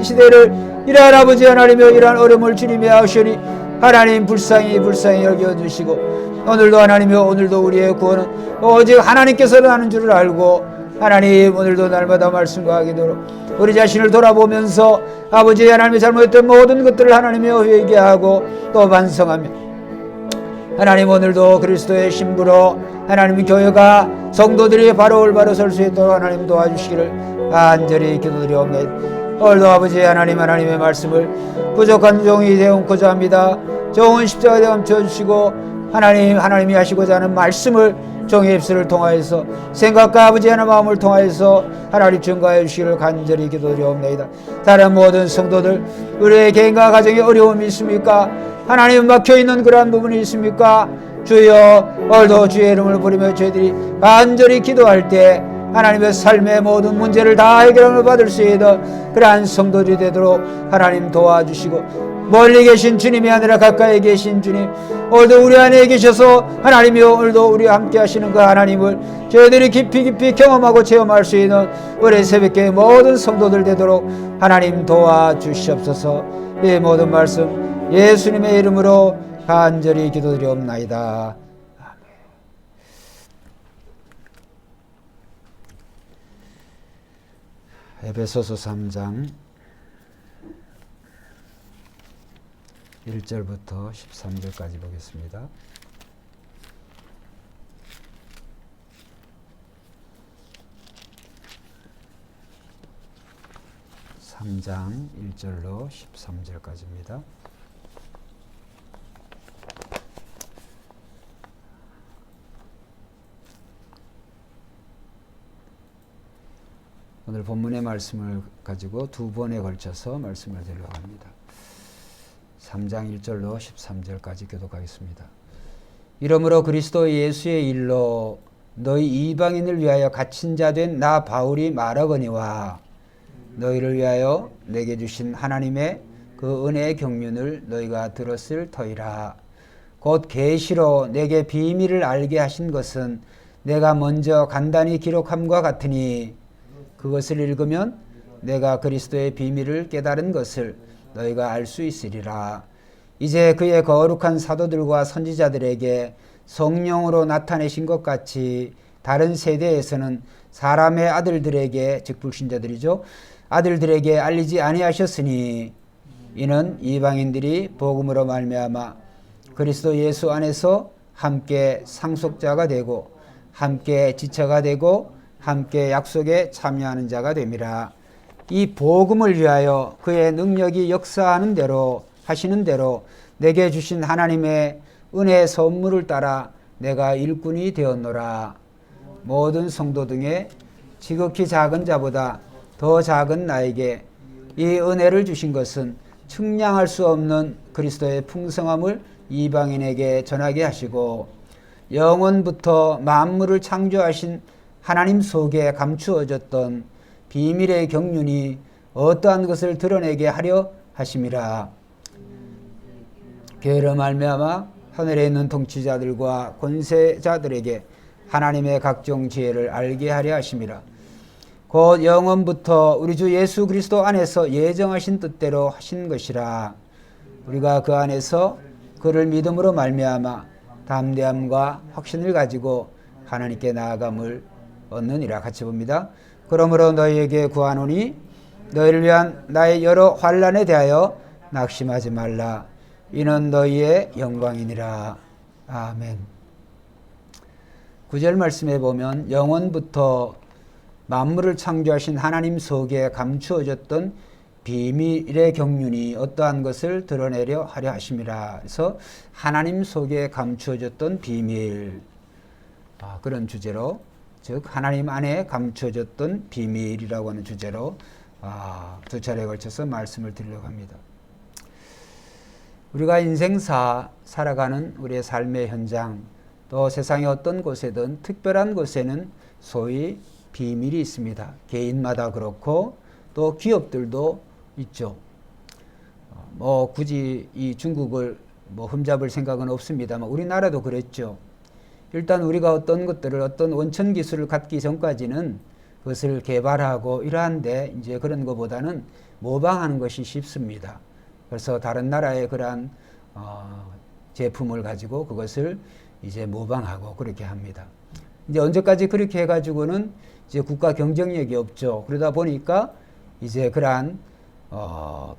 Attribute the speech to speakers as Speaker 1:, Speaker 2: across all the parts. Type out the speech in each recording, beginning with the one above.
Speaker 1: 시대를 이러한 아버지 하나님여 이러한 어려움을 주님의 하시니 하나님 불쌍히 여겨주시고 오늘도 하나님여 오늘도 우리의 구원은 오직 하나님께서는 하는 줄을 알고 하나님 오늘도 날마다 말씀과 기도로 우리 자신을 돌아보면서 아버지 하나님의 잘못했던 모든 것들을 하나님여 회개하고 또 반성하며 하나님 오늘도 그리스도의 신부로 하나님 교회가 성도들이 바로 올바로 설 수 있도록 하나님 도와주시기를 간절히 기도드리옵나이다. 오늘도 아버지 하나님의 말씀을 부족한 종이 되었고자 합니다. 좋은 십자가에 멈춰주시고 하나님이 하시고자 하는 말씀을 종의 입술을 통하여서 생각과 아버지 하나님의 마음을 통하여서 하나님 증거해 주시기를 간절히 기도드리옵나이다. 다른 모든 성도들 우리의 개인과 가정에 어려움이 있습니까? 하나님 막혀있는 그러한 부분이 있습니까? 주여 오늘도 주의 이름을 부르며 저희들이 간절히 기도할 때 하나님의 삶의 모든 문제를 다 해결함을 받을 수 있는 그러한 성도들이 되도록 하나님 도와주시고 멀리 계신 주님이 아니라 가까이 계신 주님 오늘도 우리 안에 계셔서 하나님이 오늘도 우리와 함께 하시는 그 하나님을 저희들이 깊이 경험하고 체험할 수 있는 우리 새벽교회 모든 성도들 되도록 하나님 도와주시옵소서. 이 모든 말씀 예수님의 이름으로 간절히 기도드리옵나이다. 아멘. 에베소서 3장 1절부터 13절까지 보겠습니다. (3장 1절로 13절까지입니다) 오늘 본문의 말씀을 가지고 두 번에 걸쳐서 말씀을 드리려고 합니다. 3장 1절로 13절까지 교독하겠습니다. 이러므로 그리스도 예수의 일로 너희 이방인을 위하여 갇힌 자 된 나 바울이 말하거니와 너희를 위하여 내게 주신 하나님의 그 은혜의 경륜을 너희가 들었을 터이라. 곧 계시로 내게 비밀을 알게 하신 것은 내가 먼저 간단히 기록함과 같으니 그것을 읽으면 내가 그리스도의 비밀을 깨달은 것을 너희가 알 수 있으리라. 이제 그의 거룩한 사도들과 선지자들에게 성령으로 나타내신 것 같이 다른 세대에서는 사람의 아들들에게 즉 불신자들이죠. 아들들에게 알리지 아니하셨으니 이는 이방인들이 복음으로 말미암아 그리스도 예수 안에서 함께 상속자가 되고 함께 지체가 되고 함께 약속에 참여하는 자가 됨이라. 이 복음을 위하여 그의 능력이 역사하는 대로 하시는 대로 내게 주신 하나님의 은혜의 선물을 따라 내가 일꾼이 되었노라. 모든 성도 중에 지극히 작은 자보다 더 작은 나에게 이 은혜를 주신 것은 측량할 수 없는 그리스도의 풍성함을 이방인에게 전하게 하시고 영원부터 만물을 창조하신 하나님 속에 감추어졌던 비밀의 경륜이 어떠한 것을 드러내게 하려 하심이라. 교회로 말미암아 하늘에 있는 통치자들과 권세자들에게 하나님의 각종 지혜를 알게 하려 하심이라. 곧 영원부터 우리 주 예수 그리스도 안에서 예정하신 뜻대로 하신 것이라. 우리가 그 안에서 그를 믿음으로 말미암아 담대함과 확신을 가지고 하나님께 나아감을 얻느니라. 같이 봅니다. 그러므로 너희에게 구하노니 너희를 위한 나의 여러 환난에 대하여 낙심하지 말라. 이는 너희의 영광이니라. 아멘. 9절 말씀에 보면 영원부터 만물을 창조하신 하나님 속에 감추어졌던 비밀의 경륜이 어떠한 것을 드러내려 하려 하심이라. 그래서 하나님 속에 감추어졌던 비밀, 그런 주제로, 즉 하나님 안에 감추어졌던 비밀이라고 하는 주제로 두 차례에 걸쳐서 말씀을 드리려고 합니다. 우리가 인생사 살아가는 우리의 삶의 현장, 또 세상의 어떤 곳에든 특별한 곳에는 소위 비밀이 있습니다. 개인마다 그렇고 또 기업들도 있죠. 굳이 이 중국을 흠잡을 생각은 없습니다만 우리나라도 그랬죠. 일단 우리가 어떤 것들을 어떤 원천 기술을 갖기 전까지는 그것을 개발하고 이러한데 이제 그런 것보다는 모방하는 것이 쉽습니다. 그래서 다른 나라의 그러한 제품을 가지고 그것을 이제 모방하고 그렇게 합니다. 이제 언제까지 그렇게 해가지고는 이제 국가 경쟁력이 없죠. 그러다 보니까 이제 그러한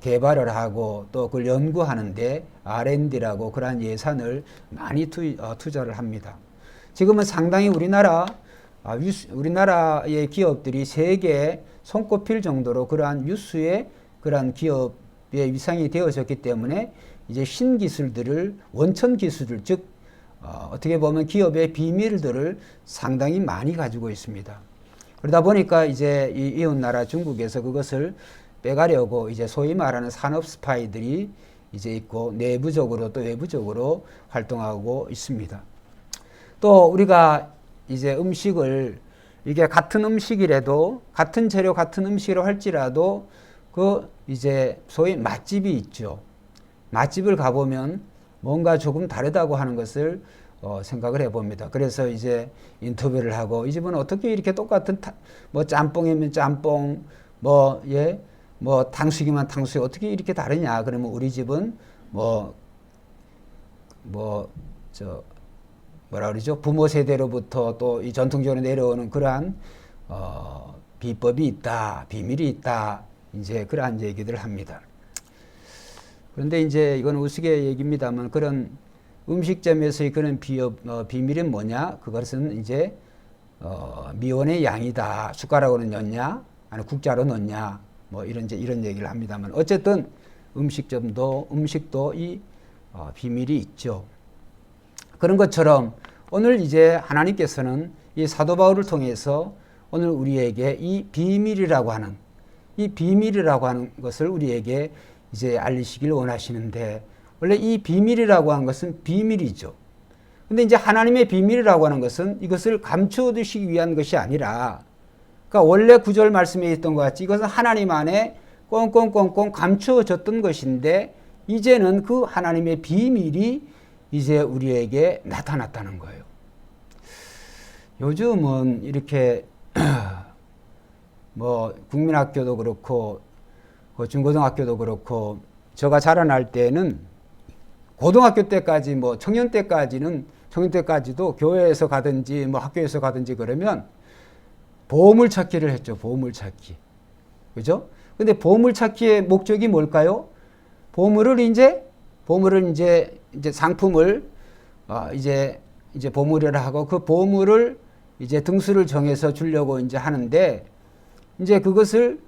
Speaker 1: 개발을 하고 또 그걸 연구하는데 R&D라고 그러한 예산을 많이 투자를 합니다. 지금은 상당히 우리나라의 기업들이 세계에 손꼽힐 정도로 그러한 유수의 그러한 기업의 위상이 되어졌기 때문에 이제 신기술들을 원천 기술을 즉 어떻게 보면 기업의 비밀들을 상당히 많이 가지고 있습니다. 그러다 보니까 이제 이 이웃 나라 중국에서 그것을 빼가려고 이제 소위 말하는 산업 스파이들이 이제 있고 내부적으로 또 외부적으로 활동하고 있습니다. 또 우리가 이제 음식을 이게 같은 음식이라도 같은 재료 같은 음식이라고 할지라도 그 이제 소위 맛집이 있죠. 맛집을 가보면 뭔가 조금 다르다고 하는 것을 생각을 해봅니다. 그래서 이제 인터뷰를 하고 이 집은 어떻게 이렇게 똑같은 뭐 짬뽕이면 짬뽕 뭐 탕수육이면 탕수육 어떻게 이렇게 다르냐? 그러면 우리 집은 뭐라 그러죠? 부모 세대로부터 또 이 전통적으로 내려오는 그러한 비법이 있다, 비밀이 있다. 이제 그러한 얘기들을 합니다. 그런데 이제 이건 우스개 얘기입니다만 그런 음식점에서의 그런 비밀은 뭐냐? 그것은 이제 미원의 양이다. 숟가락으로 넣냐? 아니 국자로 넣냐? 뭐 이런 얘기를 합니다만 어쨌든 음식도 이 비밀이 있죠. 그런 것처럼 오늘 이제 하나님께서는 이 사도 바울을 통해서 오늘 우리에게 이 비밀이라고 하는 것을 우리에게 이제 알리시길 원하시는데 원래 이 비밀이라고 하는 것은 비밀이죠. 근데 이제 하나님의 비밀이라고 하는 것은 이것을 감추어 두시기 위한 것이 아니라 그러니까 원래 구절 말씀에 있던 것 같이 이것은 하나님 안에 꽁꽁꽁꽁 감추어졌던 것인데 이제는 그 하나님의 비밀이 이제 우리에게 나타났다는 거예요. 요즘은 이렇게 뭐 국민학교도 그렇고 중고등학교도 그렇고 제가 자라날 때는 고등학교 때까지 뭐 청년 때까지도 교회에서 가든지 뭐 학교에서 가든지 그러면 보물찾기를 했죠. 보물찾기. 그죠? 근데 보물찾기의 목적이 뭘까요? 보물을 이제 상품을 이제 보물이라 하고 그 보물을 이제 등수를 정해서 주려고 이제 하는데 이제 그것을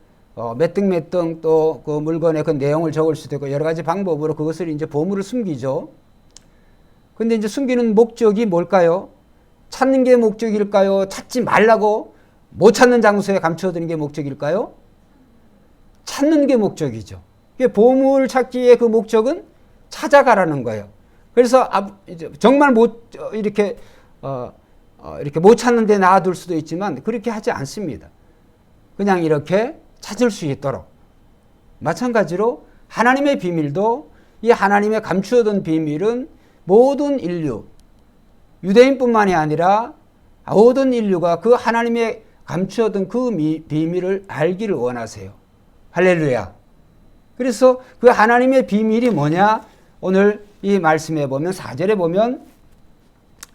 Speaker 1: 몇 등 또 그 물건의 그 내용을 적을 수도 있고 여러 가지 방법으로 그것을 이제 보물을 숨기죠. 근데 이제 숨기는 목적이 뭘까요? 찾는 게 목적일까요? 찾지 말라고 못 찾는 장소에 감춰두는 게 목적일까요? 찾는 게 목적이죠. 보물 찾기의 그 목적은 찾아가라는 거예요. 그래서 정말 이렇게 못 찾는데 놔둘 수도 있지만 그렇게 하지 않습니다. 그냥 이렇게 찾을 수 있도록. 마찬가지로 하나님의 비밀도 이 하나님의 감추어둔 비밀은 모든 인류, 유대인뿐만이 아니라 모든 인류가 그 하나님의 감추어둔 그 비밀을 알기를 원하세요. 할렐루야. 그래서 그 하나님의 비밀이 뭐냐? 오늘 이 말씀에 보면 4절에 보면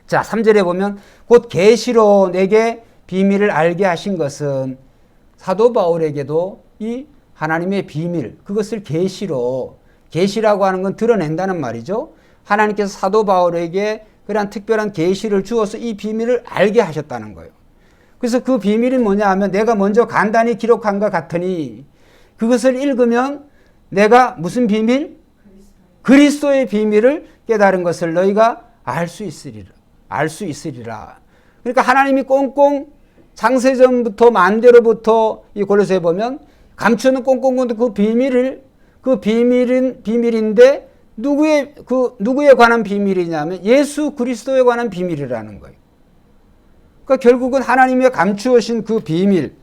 Speaker 1: 3절에 보면 곧 계시로 내게 비밀을 알게 하신 것은 사도 바울에게도 이 하나님의 비밀 그것을 계시라고 하는 건 드러낸다는 말이죠. 하나님께서 사도 바울에게 그러한 특별한 계시를 주어서 이 비밀을 알게 하셨다는 거예요. 그래서 그 비밀이 뭐냐 하면 내가 먼저 간단히 기록한 것 같으니 그것을 읽으면 내가 무슨 비밀? 그리스도의 비밀을 깨달은 것을 너희가 알 수 있으리라. 그러니까 하나님이 꽁꽁 창세전부터 만대로부터 이 골로새에 보면 감추는 꽁꽁꽁 그 비밀인데 누구에 관한 비밀이냐면 예수 그리스도에 관한 비밀이라는 거예요. 그러니까 결국은 하나님이 감추어신 그 비밀은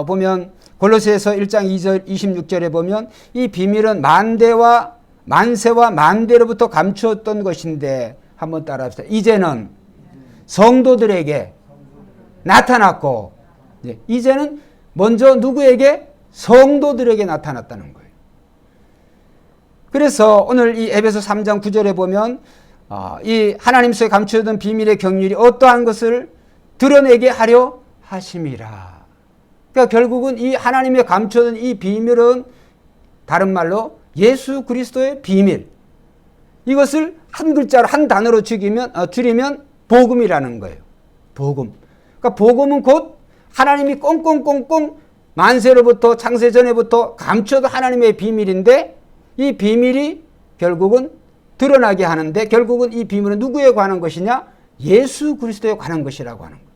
Speaker 1: 보면 골로새서 1장 2절 26절에 보면 이 비밀은 만세와 만대로부터 감추었던 것인데 한번 따라합시다. 이제는 성도들에게 나타났고, 이제는 먼저 누구에게? 성도들에게 나타났다는 거예요. 그래서 오늘 이 에베소 3장 9절에 보면 이 하나님 속에 감추어둔 비밀의 경륜이 어떠한 것을 드러내게 하려 하심이라. 그러니까 결국은 이 하나님의 감추어둔 이 비밀은 다른 말로 예수 그리스도의 비밀. 이것을 한 글자로 한 단어로 줄이면 복음이라는 거예요. 복음. 그러니까 복음은 곧 하나님이 꽁꽁꽁꽁 만세로부터 창세전에부터 감춰둔 하나님의 비밀인데 이 비밀이 결국은 드러나게 하는데 결국은 이 비밀은 누구에 관한 것이냐? 예수 그리스도에 관한 것이라고 하는 거예요.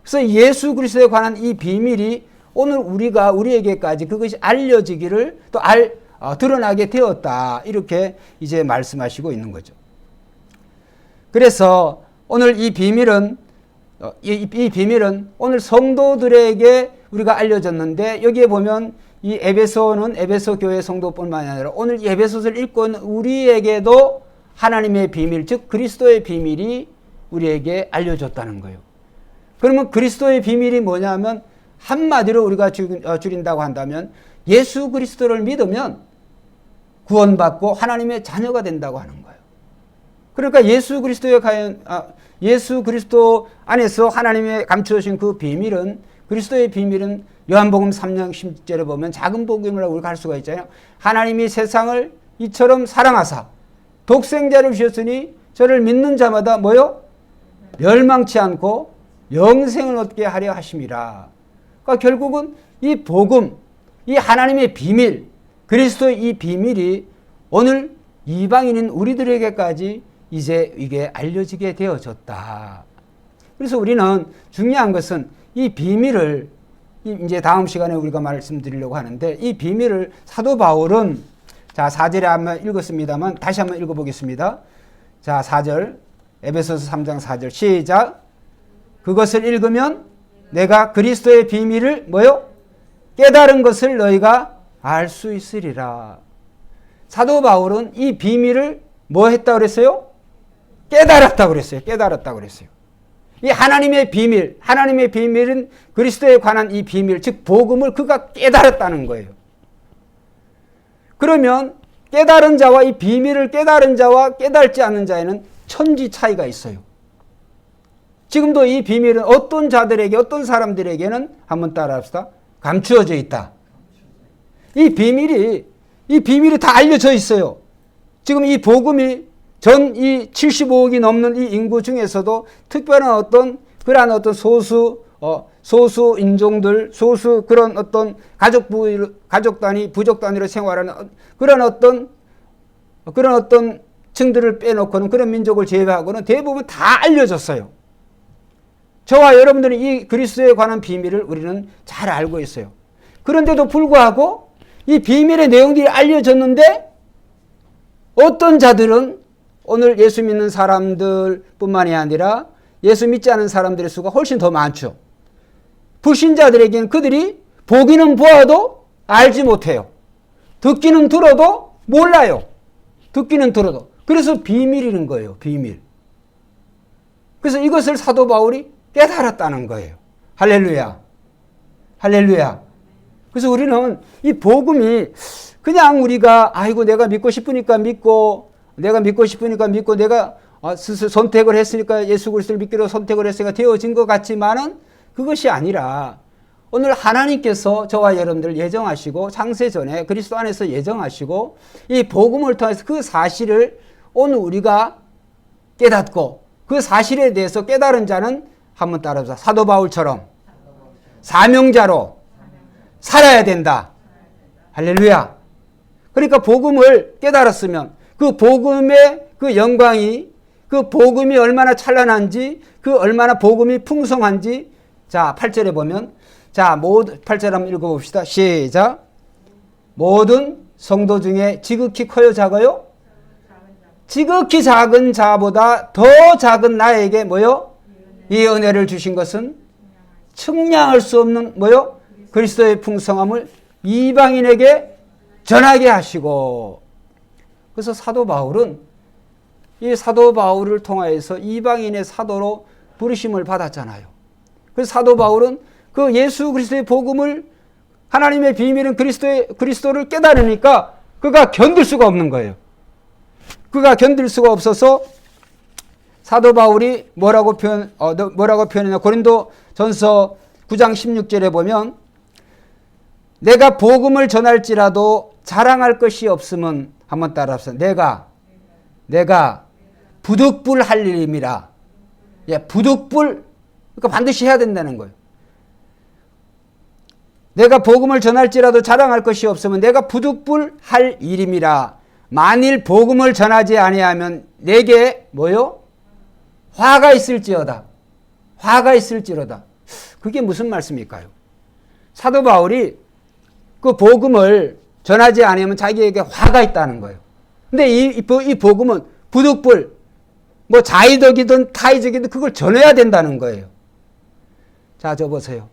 Speaker 1: 그래서 예수 그리스도에 관한 이 비밀이 오늘 우리에게까지 그것이 알려지기를 또 드러나게 되었다. 이렇게 이제 말씀하시고 있는 거죠. 그래서 오늘 이 비밀은 오늘 성도들에게 우리가 알려졌는데 여기에 보면 이 에베소는 에베소 교회 성도뿐만 아니라 오늘 이 에베소서를 읽고 있는 우리에게도 하나님의 비밀, 즉 그리스도의 비밀이 우리에게 알려졌다는 거예요. 그러면 그리스도의 비밀이 뭐냐면 한마디로 우리가 줄인다고 한다면 예수 그리스도를 믿으면 구원받고 하나님의 자녀가 된다고 하는 거예요. 그러니까 예수 그리스도 안에서 하나님의 감추어진 그 비밀은 그리스도의 비밀은 요한복음 3장 10절에 보면 작은 복음이라고 우리가 할 수가 있잖아요. 하나님이 세상을 이처럼 사랑하사 독생자를 주셨으니 저를 믿는 자마다 뭐요? 멸망치 않고 영생을 얻게 하려 하심이라. 그러니까 결국은 이 복음, 이 하나님의 비밀, 그리스도의 이 비밀이 오늘 이방인인 우리들에게까지 이제 이게 알려지게 되어졌다. 그래서 우리는 중요한 것은 이 비밀을 이제 다음 시간에 우리가 말씀드리려고 하는데 이 비밀을 사도 바울은 자 4절에 한번 읽었습니다만 다시 한번 읽어보겠습니다. 자 4절 에베소서 3장 4절 시작. 그것을 읽으면 내가 그리스도의 비밀을 뭐요? 깨달은 것을 너희가 알 수 있으리라. 사도 바울은 이 비밀을 뭐 했다고 그랬어요? 깨달았다고 그랬어요. 깨달았다고 그랬어요. 이 하나님의 비밀은 그리스도에 관한 이 비밀, 즉 복음을 그가 깨달았다는 거예요. 그러면 깨달은 자와 이 비밀을 깨달은 자와 깨달지 않는 자에는 천지 차이가 있어요. 지금도 이 비밀은 어떤 자들에게 어떤 사람들에게는 한번 따라합시다. 감추어져 있다. 이 비밀이 다 알려져 있어요. 지금 이 복음이 전 이 75억이 넘는 이 인구 중에서도 특별한 그러한 소수 인종들, 소수 그런 가족 단위, 부족 단위로 생활하는 그런 어떤 층들을 빼놓고는 그런 민족을 제외하고는 대부분 다 알려졌어요. 저와 여러분들은 이 그리스도에 관한 비밀을 우리는 잘 알고 있어요. 그런데도 불구하고 이 비밀의 내용들이 알려졌는데 어떤 자들은 오늘 예수 믿는 사람들뿐만이 아니라 예수 믿지 않은 사람들의 수가 훨씬 더 많죠. 불신자들에게는 그들이 보기는 보아도 알지 못해요. 듣기는 들어도 몰라요. 듣기는 들어도. 그래서 비밀인 거예요. 비밀. 그래서 이것을 사도 바울이 깨달았다는 거예요. 할렐루야. 할렐루야. 그래서 우리는 이 복음이 그냥 우리가 내가 믿고 싶으니까 믿고 내가 스스로 선택을 했으니까 예수 그리스도를 믿기로 선택을 했으니까 되어진 것 같지만은 그것이 아니라 오늘 하나님께서 저와 여러분들을 예정하시고 창세전에 그리스도 안에서 예정하시고 이 복음을 통해서 그 사실을 오늘 우리가 깨닫고 그 사실에 대해서 깨달은 자는 한번 따라서 사도 바울처럼 사명자로 살아야 된다. 할렐루야. 그러니까 복음을 깨달았으면 그 복음의 그 영광이 그 복음이 얼마나 찬란한지 그 얼마나 복음이 풍성한지 자 8절에 보면 8절 한번 읽어봅시다. 시작. 모든 성도 중에 지극히 커요 작아요? 지극히 작은 자보다 더 작은 나에게 뭐요? 이 은혜를 주신 것은 측량할 수 없는 뭐요? 그리스도의 풍성함을 이방인에게 전하게 하시고. 그래서 사도 바울은 이 사도 바울을 통하여서 이방인의 사도로 부르심을 받았잖아요. 그래서 사도 바울은 그 예수 그리스도의 복음을, 하나님의 비밀은 그리스도를 깨달으니까 그가 견딜 수가 없는 거예요. 그가 견딜 수가 없어서 사도 바울이 뭐라고 표현했냐. 고린도 전서 9장 16절에 보면 내가 복음을 전할지라도 자랑할 것이 없으면, 한번 따라합시다. 내가 부득불 할 일임이라. 예, 부득불, 그러니까 반드시 해야 된다는 거예요. 내가 복음을 전할지라도 자랑할 것이 없으면 내가 부득불 할 일임이라. 만일 복음을 전하지 아니하면 내게 뭐요? 화가 있을지어다. 화가 있을지로다. 그게 무슨 말씀일까요? 사도 바울이 그 복음을 전하지 않으면 자기에게 화가 있다는 거예요. 근데 이 복음은 부득불, 뭐 자의적이든 타의적이든 그걸 전해야 된다는 거예요. 자, 저 보세요.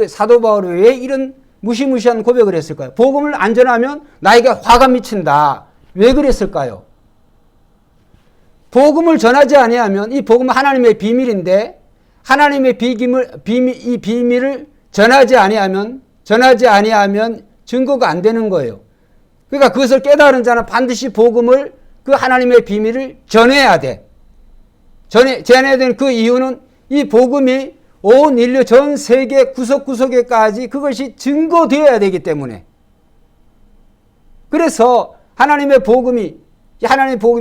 Speaker 1: 사도 바울이 왜 이런 무시무시한 고백을 했을까요? 복음을 안 전하면 나에게 화가 미친다. 왜 그랬을까요? 복음을 전하지 아니하면, 이 복음은 하나님의 비밀인데 하나님의 이 비밀을 전하지 아니하면 증거가 안 되는 거예요. 그러니까 그것을 깨달은 자는 반드시 복음을, 그 하나님의 비밀을 전해야 돼. 전해야 되는 그 이유는 이 복음이 온 인류 전 세계 구석구석에까지 그것이 증거되어야 되기 때문에. 그래서 하나님의 복음이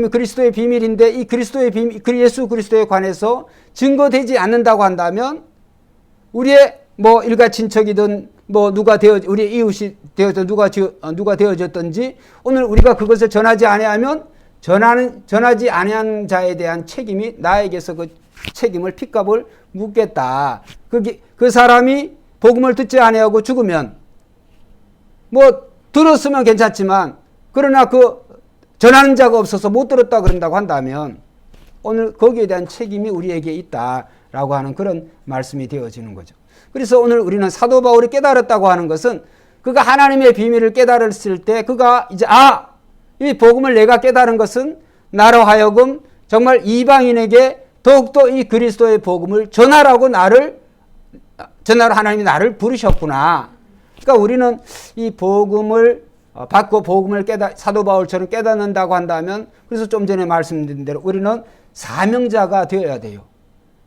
Speaker 1: 그리스도의 비밀인데 이 그리스도의 비밀, 예수 그리스도에 관해서 증거되지 않는다고 한다면 우리의 뭐 일가 친척이든 뭐 우리 이웃이 되어서 누가 되어졌든지 오늘 우리가 그것을 전하지 아니하면 전하지 아니한 자에 대한 책임이 나에게서 그 책임을 핏값을 묻겠다. 그 사람이 복음을 듣지 아니하고 죽으면 뭐 들었으면 괜찮지만 그러나 그 전하는 자가 없어서 못 들었다 그런다고 한다면 오늘 거기에 대한 책임이 우리에게 있다라고 하는 그런 말씀이 되어지는 거죠. 그래서 오늘 우리는 사도 바울이 깨달았다고 하는 것은 그가 하나님의 비밀을 깨달았을 때 그가 이제 이 복음을 내가 깨달은 것은 나로 하여금 정말 이방인에게 더욱더 이 그리스도의 복음을 전하라고 하나님이 나를 부르셨구나. 그러니까 우리는 이 복음을 받고 복음을 사도 바울처럼 깨닫는다고 한다면, 그래서 좀 전에 말씀드린 대로 우리는 사명자가 되어야 돼요.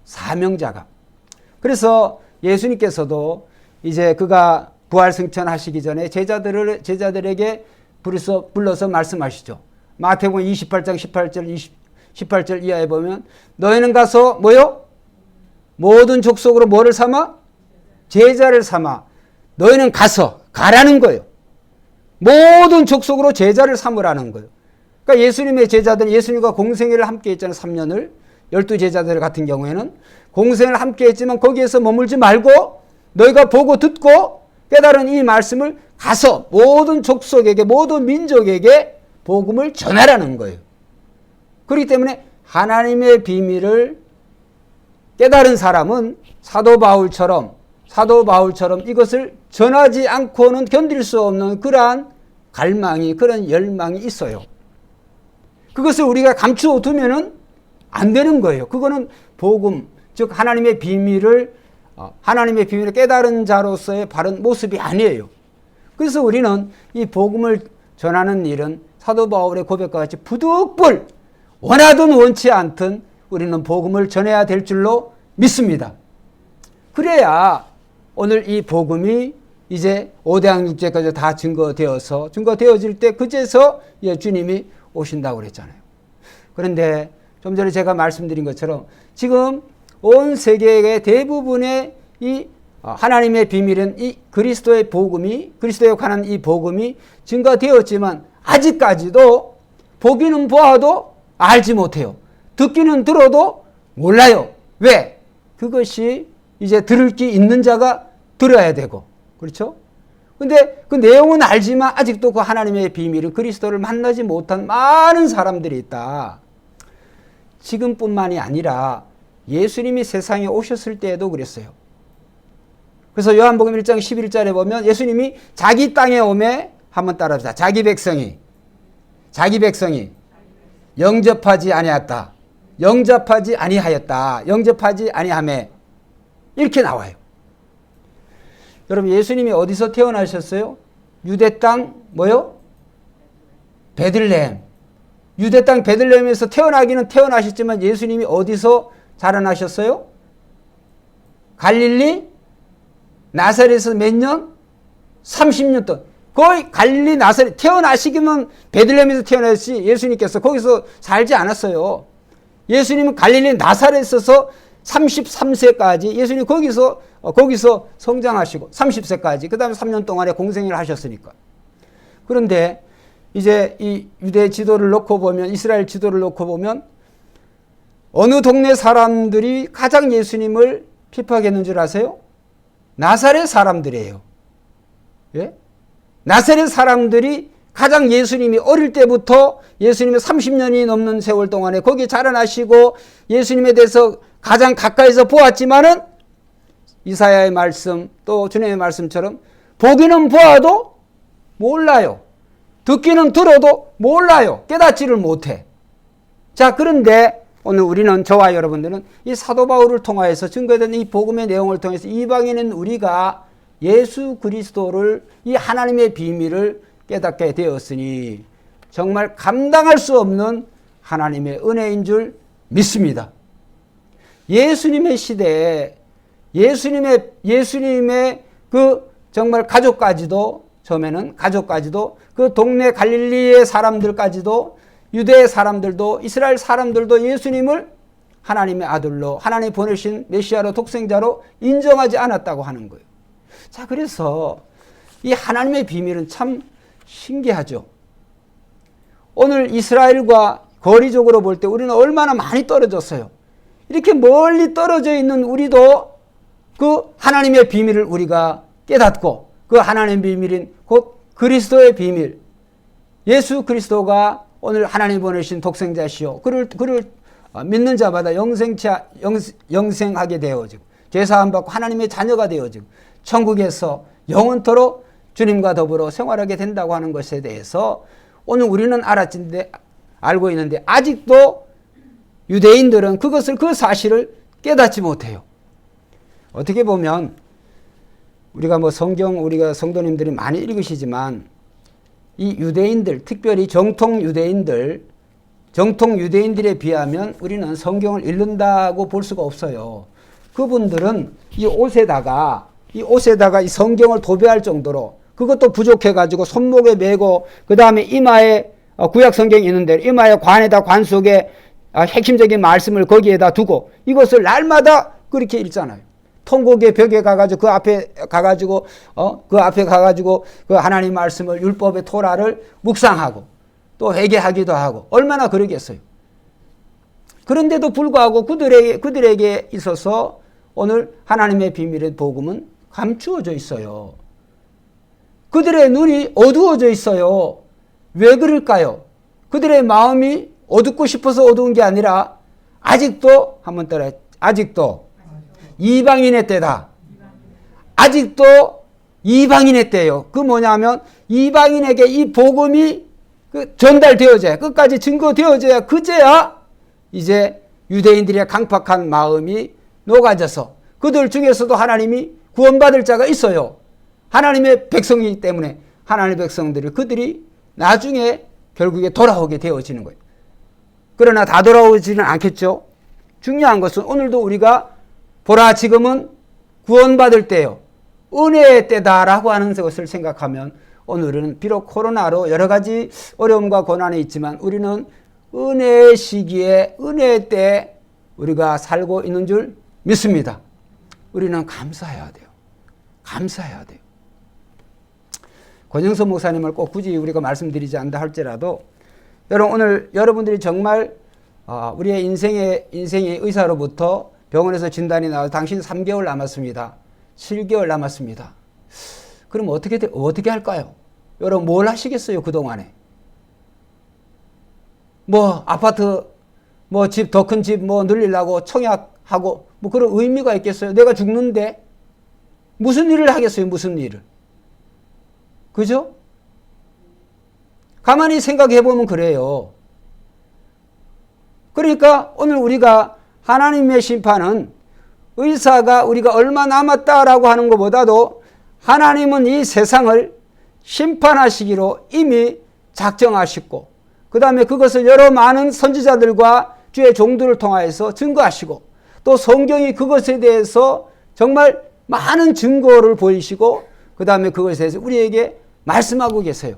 Speaker 1: 사명자가. 그래서 예수님께서도 이제 그가 부활 승천하시기 전에 제자들에게 불러서 말씀하시죠. 마태복음 28장 18절 이하에 보면 너희는 가서 뭐요? 모든 족속으로 뭐를 삼아? 제자를 삼아. 너희는 가라는 거예요. 모든 족속으로 제자를 삼으라는 거예요. 그러니까 예수님의 제자들은 예수님과 공생애를 함께 했잖아요. 3년을. 12제자들 같은 경우에는 공생을 함께 했지만 거기에서 머물지 말고 너희가 보고 듣고 깨달은 이 말씀을 가서 모든 족속에게, 모든 민족에게 복음을 전하라는 거예요. 그렇기 때문에 하나님의 비밀을 깨달은 사람은 사도 바울처럼 이것을 전하지 않고는 견딜 수 없는 그러한 갈망이, 그런 열망이 있어요. 그것을 우리가 감추어 두면은 안 되는 거예요. 그거는 복음, 즉 하나님의 비밀을 깨달은 자로서의 바른 모습이 아니에요. 그래서 우리는 이 복음을 전하는 일은 사도 바울의 고백과 같이 부득불 원하든 원치 않든 우리는 복음을 전해야 될 줄로 믿습니다. 그래야 오늘 이 복음이 이제 5대학 6제까지 다 증거되어질 때 그제서 주님이 오신다고 그랬잖아요. 그런데 좀 전에 제가 말씀드린 것처럼 지금 온 세계의 대부분의 이 하나님의 비밀은 이 그리스도에 관한 이 복음이 증거되었지만 아직까지도 보기는 보아도 알지 못해요. 듣기는 들어도 몰라요. 왜? 그것이 이제 들을 게 있는 자가 들어야 되고, 그렇죠? 근데 그 내용은 알지만 아직도 그 하나님의 비밀은 그리스도를 만나지 못한 많은 사람들이 있다. 지금뿐만이 아니라 예수님이 세상에 오셨을 때에도 그랬어요. 그래서 요한복음 1장 11절에 보면 예수님이 자기 땅에 오매, 한번 따라합시다. 자기 백성이 영접하지 아니하였다. 영접하지 아니하였다. 영접하지 아니하매. 이렇게 나와요. 여러분, 예수님이 어디서 태어나셨어요? 유대 땅 뭐요? 베들레헴. 유대 땅 베들레헴에서 태어나기는 태어나셨지만 예수님이 어디서 자라나셨어요? 갈릴리 나사렛에서 몇 년? 30년 동안. 거의 갈릴리 나사렛 태어나시기면 베들레헴에서 태어나셨지 예수님께서 거기서 살지 않았어요. 예수님은 갈릴리 나사렛에서 33세까지 예수님 거기서 성장하시고 30세까지 그 다음에 3년 동안에 공생애를 하셨으니까. 그런데 이제 이 유대 지도를 놓고 보면 이스라엘 지도를 놓고 보면 어느 동네 사람들이 가장 예수님을 핍박했는 줄 아세요? 나사렛 사람들이에요. 예? 나사렛 사람들이 가장 예수님이 어릴 때부터 예수님의 30년이 넘는 세월 동안에 거기 자라나시고 예수님에 대해서 가장 가까이서 보았지만은 이사야의 말씀 또 주님의 말씀처럼 보기는 보아도 몰라요. 듣기는 들어도 몰라요. 깨닫지를 못해. 자, 그런데 오늘 우리는 저와 여러분들은 이 사도 바울을 통하여서 증거된 이 복음의 내용을 통해서 이방인은 우리가 예수 그리스도를 이 하나님의 비밀을 깨닫게 되었으니 정말 감당할 수 없는 하나님의 은혜인 줄 믿습니다. 예수님의 시대에 예수님의 그 정말 가족까지도 처음에는 가족까지도 그 동네 갈릴리의 사람들까지도 유대 사람들도 이스라엘 사람들도 예수님을 하나님의 아들로 하나님 보내신 메시아로 독생자로 인정하지 않았다고 하는 거예요. 자, 그래서 이 하나님의 비밀은 참 신기하죠. 오늘 이스라엘과 거리적으로 볼 때 우리는 얼마나 많이 떨어졌어요. 이렇게 멀리 떨어져 있는 우리도 그 하나님의 비밀을 우리가 깨닫고 그 하나님의 비밀인 곧 그리스도의 비밀, 예수 그리스도가 오늘 하나님 보내신 독생자시요 그를 믿는 자마다 영생하게 되어지고 죄사함 받고 하나님의 자녀가 되어지고 천국에서 영원토록 주님과 더불어 생활하게 된다고 하는 것에 대해서 오늘 우리는 알고 있는데 아직도 유대인들은 그 사실을 깨닫지 못해요. 어떻게 보면 우리가 우리가 성도님들이 많이 읽으시지만 이 유대인들, 특별히 정통 유대인들에 비하면 우리는 성경을 읽는다고 볼 수가 없어요. 그분들은 이 옷에다가 이 성경을 도배할 정도로 그것도 부족해가지고 손목에 메고 그 다음에 이마에 구약 성경이 있는데 이마에 관 속에 핵심적인 말씀을 거기에다 두고 이것을 날마다 그렇게 읽잖아요. 통곡의 벽에 가가지고 그 앞에 가가지고 그 하나님 말씀을 율법의 토라를 묵상하고 또 회개하기도 하고 얼마나 그러겠어요. 그런데도 불구하고 그들에게 있어서 오늘 하나님의 비밀의 복음은 감추어져 있어요. 그들의 눈이 어두워져 있어요. 왜 그럴까요? 그들의 마음이 어둡고 싶어서 어두운 게 아니라 아직도 이방인의 때다. 아직도 이방인의 때예요. 그 뭐냐면 이방인에게 이 복음이 전달되어져야 끝까지 증거되어져야 그제야 이제 유대인들의 강팍한 마음이 녹아져서 그들 중에서도 하나님이 구원받을 자가 있어요. 하나님의 백성이기 때문에 하나님의 백성들이 그들이 나중에 결국에 돌아오게 되어지는 거예요. 그러나 다 돌아오지는 않겠죠. 중요한 것은 오늘도 우리가 보라 지금은 구원받을 때요. 은혜의 때다라고 하는 것을 생각하면 오늘은 비록 코로나로 여러 가지 어려움과 고난이 있지만 우리는 은혜의 시기에 은혜의 때에 우리가 살고 있는 줄 믿습니다. 우리는 감사해야 돼요. 감사해야 돼요. 권영선 목사님을 꼭 굳이 우리가 말씀드리지 않다 할지라도 여러분 오늘 여러분들이 정말 우리의 인생의 의사로부터 병원에서 진단이 나와서 당신 3개월 남았습니다. 7개월 남았습니다. 그럼 어떻게 할까요? 여러분 뭘 하시겠어요? 그동안에. 아파트, 집, 더 큰 집 늘리려고 청약하고 그런 의미가 있겠어요? 내가 죽는데 무슨 일을 하겠어요? 무슨 일을. 그죠? 가만히 생각해 보면 그래요. 그러니까 오늘 우리가 하나님의 심판은 의사가 우리가 얼마 남았다라고 하는 것보다도 하나님은 이 세상을 심판하시기로 이미 작정하시고 그 다음에 그것을 여러 많은 선지자들과 주의 종들을 통하여서 증거하시고 또 성경이 그것에 대해서 정말 많은 증거를 보이시고 그 다음에 그것에 대해서 우리에게 말씀하고 계세요.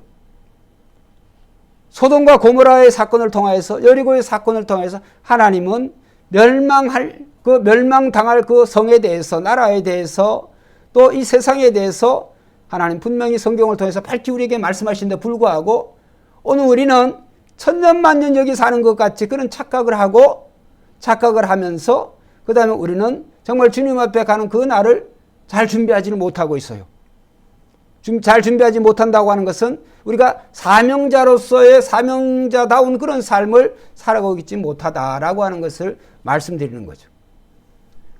Speaker 1: 소돔과 고모라의 사건을 통하여서 여리고의 사건을 통해서 하나님은 멸망당할 그 성에 대해서 나라에 대해서 또 이 세상에 대해서 하나님 분명히 성경을 통해서 밝히 우리에게 말씀하신 데 불구하고 오늘 우리는 천년만년 여기 사는 것 같이 그런 착각을 하면서 그 다음에 우리는 정말 주님 앞에 가는 그 날을 잘 준비하지를 못하고 있어요. 잘 준비하지 못한다고 하는 것은 우리가 사명자로서의 사명자다운 그런 삶을 살아가고 있지 못하다라고 하는 것을 말씀드리는 거죠.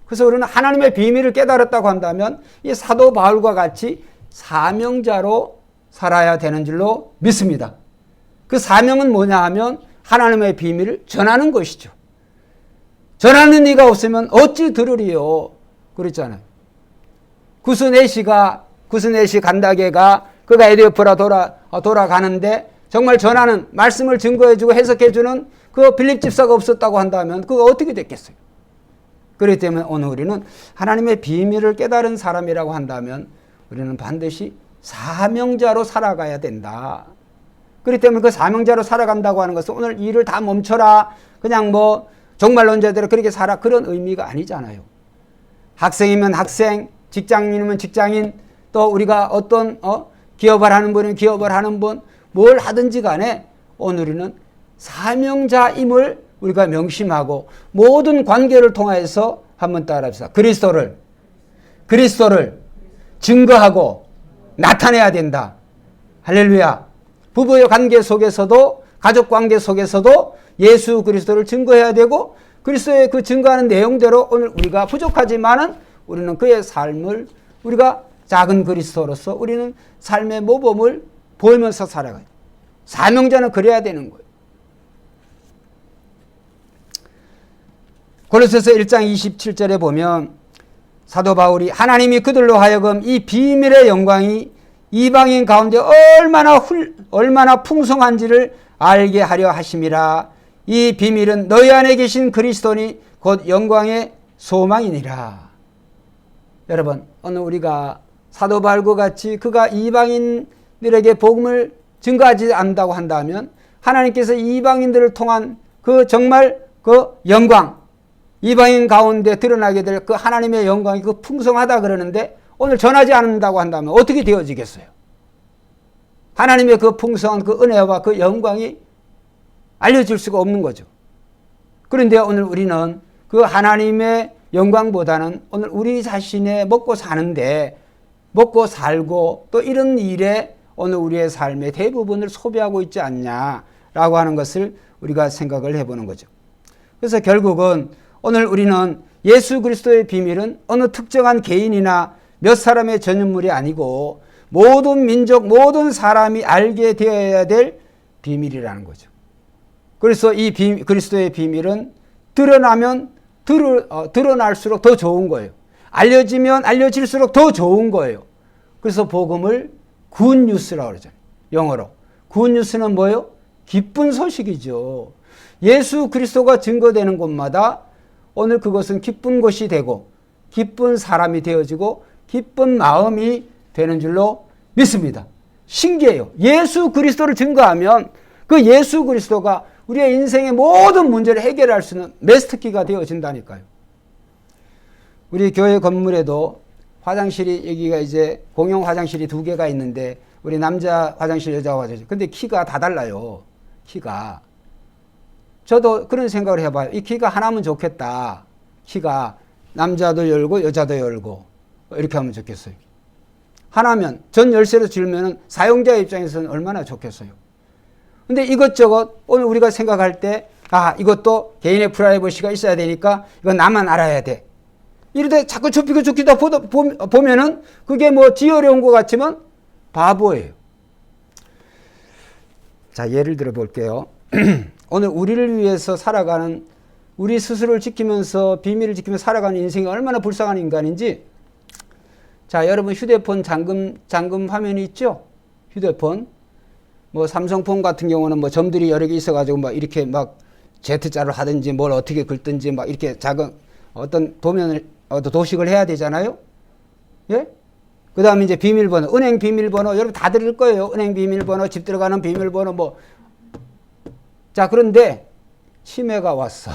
Speaker 1: 그래서 우리는 하나님의 비밀을 깨달았다고 한다면 이 사도 바울과 같이 사명자로 살아야 되는 줄로 믿습니다. 그 사명은 뭐냐 하면 하나님의 비밀을 전하는 것이죠. 전하는 이가 없으면 어찌 들으리요? 그랬잖아요. 구스네시 간다게가 그가 에디오프라 돌아가는데 정말 전하는 말씀을 증거해주고 해석해주는 그 빌립 집사가 없었다고 한다면 그거 어떻게 됐겠어요? 그렇기 때문에 오늘 우리는 하나님의 비밀을 깨달은 사람이라고 한다면 우리는 반드시 사명자로 살아가야 된다. 그렇기 때문에 그 사명자로 살아간다고 하는 것은 오늘 일을 다 멈춰라. 그냥 뭐 종말론자대로 그렇게 살아. 그런 의미가 아니잖아요. 학생이면 학생, 직장인이면 직장인, 또 우리가 어떤 기업을 하는 분은 기업을 하는 분, 뭘 하든지 간에 오늘은 사명자임을 우리가 명심하고 모든 관계를 통해서 한번 따라합시다. 그리스도를 증거하고 나타내야 된다. 할렐루야. 부부의 관계 속에서도 가족 관계 속에서도 예수 그리스도를 증거해야 되고 그리스도의 그 증거하는 내용대로 오늘 우리가 부족하지만은 우리는 그의 삶을 우리가 작은 그리스도로서 우리는 삶의 모범을 보이면서 살아가요. 사명자는 그래야 되는 거예요. 골로새서 1장 27절에 보면 사도 바울이 하나님이 그들로 하여금 이 비밀의 영광이 이방인 가운데 얼마나 풍성한지를 알게 하려 하심이라. 이 비밀은 너희 안에 계신 그리스도니 곧 영광의 소망이니라. 여러분, 오늘 우리가 사도 바울과 같이 그가 이방인들에게 복음을 증거하지 않는다고 한다면 하나님께서 이방인들을 통한 그 정말 그 영광, 이방인 가운데 드러나게 될 그 하나님의 영광이 그 풍성하다 그러는데 오늘 전하지 않는다고 한다면 어떻게 되어지겠어요? 하나님의 그 풍성한 그 은혜와 그 영광이 알려질 수가 없는 거죠. 그런데 오늘 우리는 그 하나님의 영광보다는 오늘 우리 자신의 먹고 사는데 먹고 살고 또 이런 일에 오늘 우리의 삶의 대부분을 소비하고 있지 않냐라고 하는 것을 우리가 생각을 해보는 거죠. 그래서 결국은 오늘 우리는 예수 그리스도의 비밀은 어느 특정한 개인이나 몇 사람의 전유물이 아니고 모든 민족, 모든 사람이 알게 되어야 될 비밀이라는 거죠. 그래서 이 그리스도의 비밀은 드러나면 드러날수록 더 좋은 거예요. 알려지면 알려질수록 더 좋은 거예요. 그래서 복음을 굿뉴스라고 그러잖아요. 영어로. 굿뉴스는 뭐예요? 기쁜 소식이죠. 예수 그리스도가 증거되는 곳마다 오늘 그것은 기쁜 곳이 되고 기쁜 사람이 되어지고 기쁜 마음이 되는 줄로 믿습니다. 신기해요. 예수 그리스도를 증거하면 그 예수 그리스도가 우리의 인생의 모든 문제를 해결할 수 있는 메스터키가 되어진다니까요. 우리 교회 건물에도 화장실이 여기가 이제 공용 화장실이 2개가 있는데 우리 남자 화장실, 여자 화장실. 근데 키가 다 달라요. 키가. 저도 그런 생각을 해봐요. 이 키가 하나면 좋겠다. 키가 남자도 열고 여자도 열고 이렇게 하면 좋겠어요. 하나면 전 열쇠로 줄면 사용자 입장에서는 얼마나 좋겠어요. 근데 이것저것 오늘 우리가 생각할 때 이것도 개인의 프라이버시가 있어야 되니까 이건 나만 알아야 돼. 이러다 자꾸 좁히고 좁히다 보면은 그게 뭐 지어려운 것 같지만 바보예요. 자, 예를 들어 볼게요. 오늘 우리를 위해서 살아가는, 우리 스스로를 지키면서 비밀을 지키면서 살아가는 인생이 얼마나 불쌍한 인간인지. 자, 여러분 휴대폰 잠금 화면이 있죠? 휴대폰. 뭐 삼성폰 같은 경우는 뭐 점들이 여러 개 있어가지고 막 이렇게 막 Z자로 하든지 뭘 어떻게 긁든지 막 이렇게 작은 어떤 도면을, 어떤 도식을 해야 되잖아요? 예? 그 다음에 이제 비밀번호, 은행 비밀번호, 여러분 다 들을 거예요. 은행 비밀번호, 집 들어가는 비밀번호 뭐. 자, 그런데 치매가 왔어.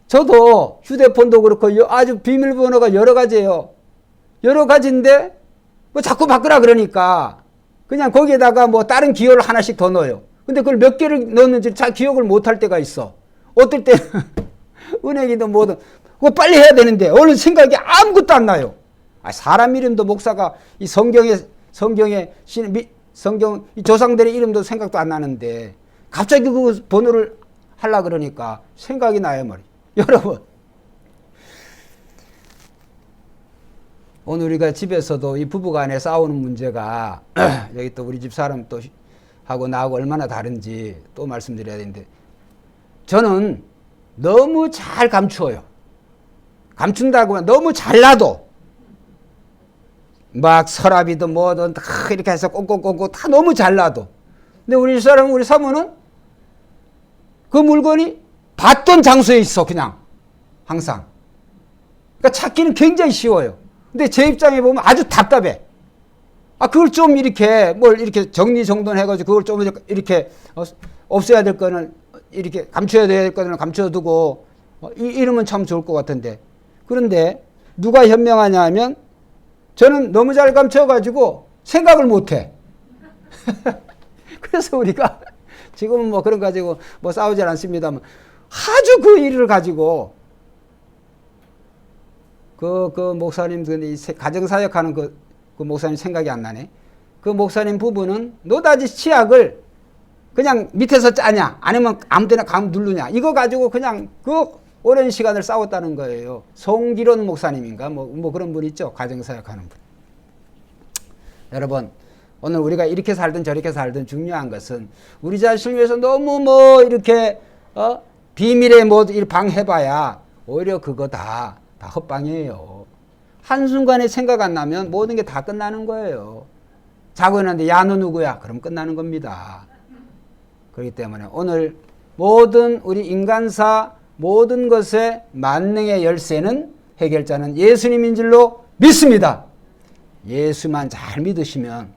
Speaker 1: 저도 휴대폰도 그렇고 아주 비밀번호가 여러 가지예요. 여러 가지인데 뭐 자꾸 바꾸라 그러니까 그냥 거기에다가 뭐 다른 기호를 하나씩 더 넣어요. 근데 그걸 몇 개를 넣었는지 잘 기억을 못 할 때가 있어. 어떨 때는 은행이든 뭐든 그거 빨리 해야 되는데 얼른 생각이 아무것도 안 나요. 사람 이름도 목사가 이 성경 이 조상들의 이름도 생각도 안 나는데 갑자기 그 번호를 하려 그러니까 생각이 나요, 머리. 여러분, 오늘 우리가 집에서도 이 부부간에 싸우는 문제가 여기 또 우리 집 사람 또 하고 나하고 얼마나 다른지 또 말씀드려야 되는데, 저는 너무 잘 감추어요. 감춘다고 너무 잘라도 막 서랍이든 뭐든 다 이렇게 해서 꽁꽁꽁꽁 다 너무 잘라도. 근데 우리 사람, 우리 사모는 그 물건이 봤던 장소에 있어, 그냥. 항상. 그러니까 찾기는 굉장히 쉬워요. 근데 제 입장에 보면 아주 답답해. 그걸 좀 이렇게, 뭘 이렇게 정리정돈해가지고 그걸 좀 이렇게 없애야 될 거는 이렇게 감춰야 될 거는 감춰두고 이러면 참 좋을 것 같은데. 그런데 누가 현명하냐 하면 저는 너무 잘 감춰가지고 생각을 못 해. 그래서 우리가 지금은 뭐 그런 거 가지고 뭐 싸우질 않습니다만 아주 그 일을 가지고 그 목사님, 가정사역하는 그 목사님 생각이 안 나네. 그 목사님 부부는 노다지 치약을 그냥 밑에서 짜냐, 아니면 아무 데나 감 누르냐, 이거 가지고 그냥 그 오랜 시간을 싸웠다는 거예요. 송기론 목사님인가? 뭐 그런 분 있죠. 가정사역하는 분. 여러분, 오늘 우리가 이렇게 살든 저렇게 살든 중요한 것은 우리 자신을 위해서 너무 뭐 이렇게 비밀에 뭐 방해봐야 오히려 그거 다 헛방이에요. 한순간에 생각 안 나면 모든 게 다 끝나는 거예요. 자고 있는데 야, 너 누구야? 그럼 끝나는 겁니다. 그렇기 때문에 오늘 모든 우리 인간사 모든 것의 만능의 열쇠는, 해결자는 예수님인 줄로 믿습니다. 예수만 잘 믿으시면,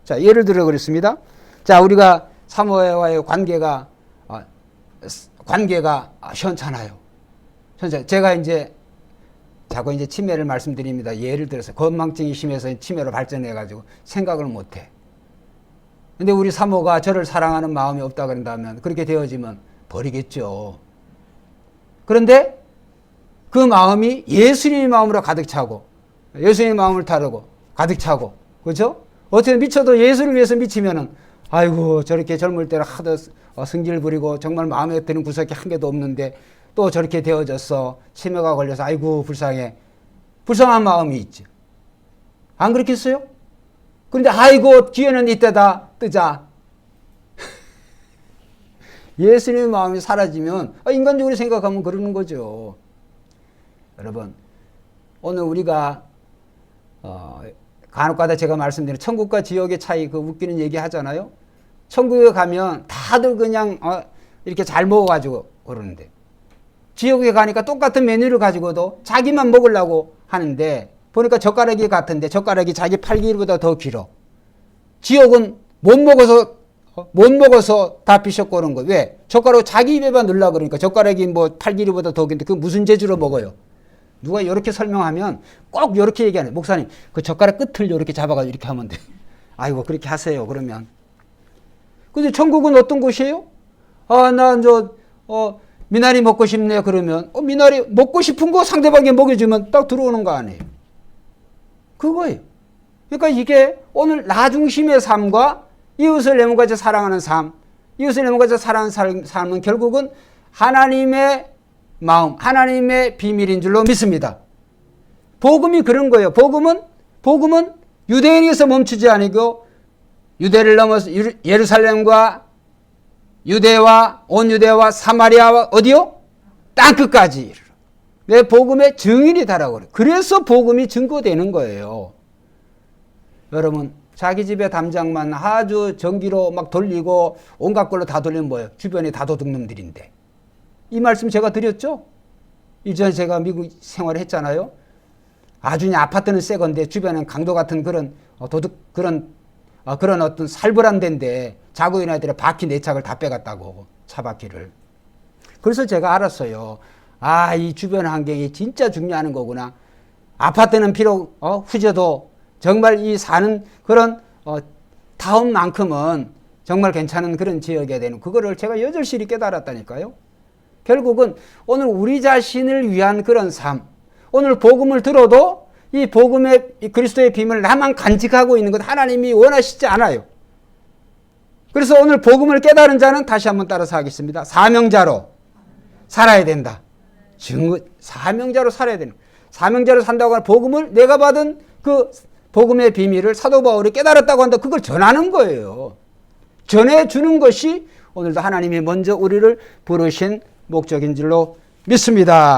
Speaker 1: 자, 예를 들어 그랬습니다. 자, 우리가 사모와의 관계가 시원찮아요. 제가 이제 자꾸 치매를 말씀드립니다. 예를 들어서 건망증이 심해서 치매로 발전해가지고 생각을 못해. 근데 우리 사모가 저를 사랑하는 마음이 없다 그런다면 그렇게 되어지면 버리겠죠. 그런데 그 마음이 예수님의 마음으로 가득 차고, 예수님의 마음을 타르고 가득 차고, 그렇죠? 어떻게 미쳐도 예수를 위해서 미치면은 아이고 저렇게 젊을 때는 하도 승질 부리고 정말 마음에 드는 구석이 한 개도 없는데 또 저렇게 되어졌어. 치매가 걸려서 아이고 불쌍해. 불쌍한 마음이 있죠. 안 그렇겠어요? 그런데 아이고 기회는 이때다. 뜨자. 예수님의 마음이 사라지면 인간적으로 생각하면 그러는 거죠. 여러분, 오늘 우리가 간혹가다 제가 말씀드린 천국과 지옥의 차이, 그 웃기는 얘기 하잖아요. 천국에 가면 다들 그냥 이렇게 잘 먹어가지고 그러는데, 지옥에 가니까 똑같은 메뉴를 가지고도 자기만 먹으려고 하는데 보니까 젓가락이 같은데 젓가락이 자기 팔 길이보다 더 길어. 지옥은 못 먹어서 다 비석거는 거. 왜? 젓가락 자기 입에만 넣으려고 그러니까 젓가락이 뭐 팔 길이보다 더 긴데 그 무슨 재주로 먹어요? 누가 이렇게 설명하면 꼭 이렇게 얘기하네. 목사님, 그 젓가락 끝을 이렇게 잡아가지고 이렇게 하면 돼. 아이고, 그렇게 하세요. 그러면. 근데 천국은 어떤 곳이에요? 미나리 먹고 싶네. 그러면, 미나리 먹고 싶은 거 상대방이 먹여주면 딱 들어오는 거 아니에요? 그거예요. 그러니까 이게 오늘 나 중심의 삶과 이웃을 내 몸같이 사랑하는 삶, 이웃을 내 몸같이 사랑하는 삶은 결국은 하나님의 마음, 하나님의 비밀인 줄로 믿습니다. 복음이 그런 거예요. 복음은 유대인에서 멈추지 아니고 유대를 넘어서 예루살렘과 유대와 온 유대와 사마리아와 어디요? 땅끝까지 이르러 내 복음의 증인이 되라고 그래요. 그래서 복음이 증거되는 거예요. 여러분 자기 집에 담장만 아주 전기로 막 돌리고 온갖 걸로 다 돌리면 뭐예요? 주변에 다 도둑놈들인데. 이 말씀 제가 드렸죠? 이전에 제가 미국 생활을 했잖아요. 아주 그냥 아파트는 새 건데 주변엔 강도 같은 그런 도둑 그런 어떤 살벌한 데인데 자고 일어날 때 바퀴 4척을 다 빼갔다고 차바퀴를. 그래서 제가 알았어요. 아, 이 주변 환경이 진짜 중요한 거구나. 아파트는 비록 후져도 정말 이 사는 그런 타운만큼은 정말 괜찮은 그런 지역에 되는 그거를 제가 여절실히 깨달았다니까요. 결국은 오늘 우리 자신을 위한 그런 삶, 오늘 복음을 들어도 이 복음의 이 그리스도의 비밀을 나만 간직하고 있는 것 하나님이 원하시지 않아요. 그래서 오늘 복음을 깨달은 자는 다시 한번 따라서 하겠습니다. 사명자로 살아야 된다. 사명자로 살아야 되는. 사명자로 산다고 하는 복음을 내가 받은 그 복음의 비밀을 사도 바울이 깨달았다고 한다. 그걸 전하는 거예요. 전해주는 것이 오늘도 하나님이 먼저 우리를 부르신 목적인 줄로 믿습니다.